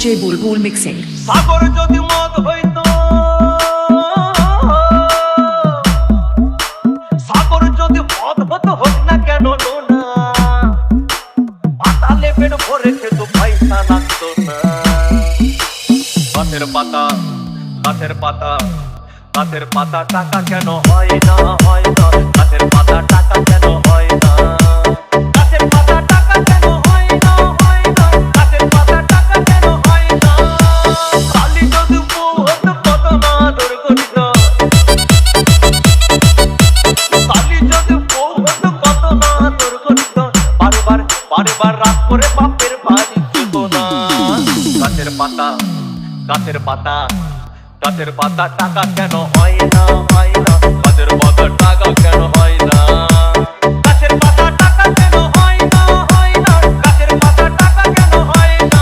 DJ Bulbul mixing. সাগর যদি মদ হইতো, সাগর যদি মদ হতো হোক না কেন না, পাতালে পেট ভরে খেত পয়সা লাগতো না। গাছের পাতা, গাছের পাতা, গাছের পাতা টাকা কেন হয় না, হয় না। গাছের পাতা টাকা কেন হয় না, গাছের পাতা টাকা কেন হয় না, হয় না। গাছের পাতা টাকা কেন হয় না। কালি যদি বউ হতো কত না দুর্গঠিত, কালি যদি বউ হতো কত না দুর্গঠিত। বারবার বারবার রাত করে বাপের বাড়ি যেত না। গাছের পাতা, গাছের পাতা, গাছের পাতা টাকা কেন হয় না, হয় না। গাছের পাতা টাকা কেন হয় না, গাছের পাতা টাকা কেন হয় না, হয় না। গাছের পাতা টাকা কেন হয় না।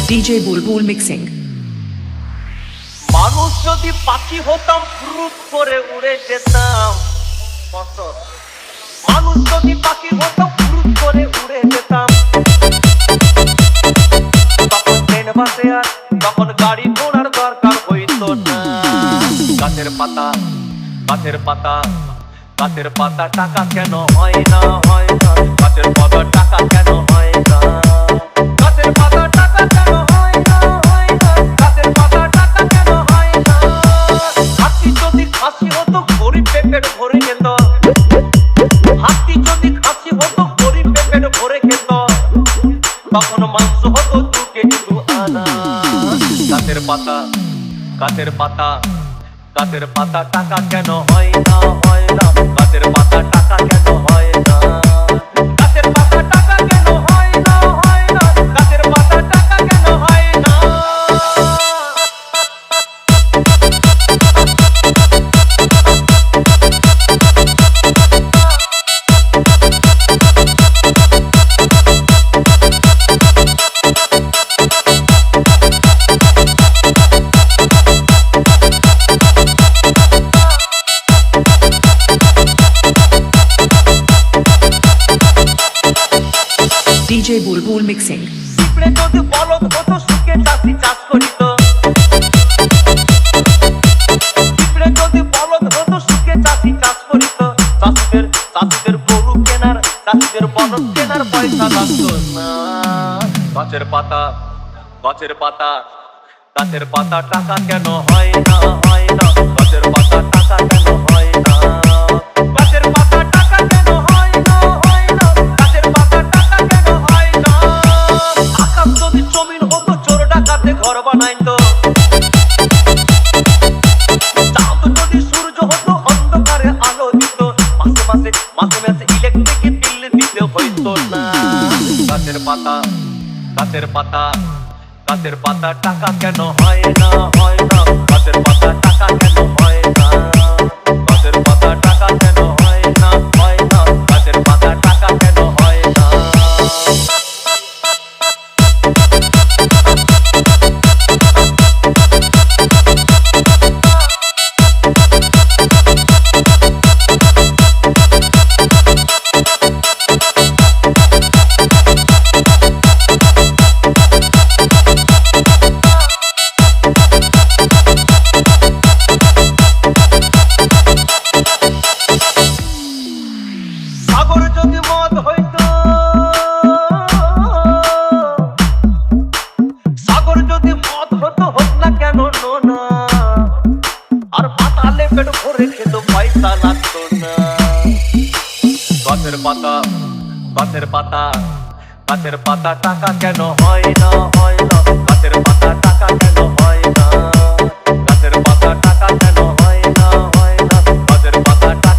DJ Bulbul mixing. মানুষ যদি পাখি হতাম ফুরুত করে উড়ে যেতাম। মানুষ যদি পাখি হতাম ফুরুত করে উড়ে যেতাম। তখন ট্রেন বাসে আর তখন গাড়ি ঘোড়ার দরকার হইতো না। গাছের পাতা, গাছের পাতা, গাছের পাতা টাকা কেন হয় না, হয় না। গাছের পাতা টাকা কেন হয় না, গাছের পাতা টাকা কেন হয় না, হয় না। গাছের পাতা টাকা কেন হয় না। হাতি যদি খাসি হতো গরিব পেট ভরে খেত, হাতি যদি খাসি হতো গরিব পেট ভরে খেত। তখন মাংস হতো 2 কেজি 2 আনা। গাছের পাতা, গাছের পাতা, গাছের পাতা টাকা কেন হয় না, হয় না। গাছের পাতা টাকা কেন হয় না, গাছের পাতা টাকা কেন হয় না, হয় না। গাছের পাতা টাকা কেন হয় না। DJ Bulbul mixing. পিঁপড়ে যদি বলদ হতো সুখে চাষি চাষ করিত, পিঁপড়ে যদি বলদ হতো সুখে চাষি চাষ করিত। চাষিদের, চাষিদের গরু কেনার, চাষিদের বলদ কেনার পয়সা লাগতো না। গাছের পাতা, গাছের পাতা, গাছের পাতা টাকা কেন হয় না, হয় না। গাছের পাতা টাকা কেন হয় না, গাছের পাতা টাকা কেন হয় না, হয় না। গাছের পাতা টাকা কেন হয় না। আকাশ যদি জমিন হতো চোর ডাকাতে ঘর বানাইতো, চাঁদ যদি সূর্য হতো অন্ধকারে আলো দিত। মাসে মাসে, মাসে মাসে ইলেকট্রিক বিল দিতে হইতো না। গাছের পাতা, গাছের পাতা, গাছের পাতা টাকা কেন হয় না, হয় না। গাছের পাতা টাকা কেন হয় না, গাছের পাতা টাকা কেন হয় না, হয় না। গাছের পাতা টাকা কেন হয় না। সাগর যদি মদ হইতো, সাগর যদি মদ হতো হোক না কেন না। আর পাতালে পেট ভরে খেত পয়সা লাগতো না। গাছের পাতা, গাছের পাতা, গাছের পাতা টাকা কেন হয় না, হয় না। গাছের পাতা টাকা কেন হয়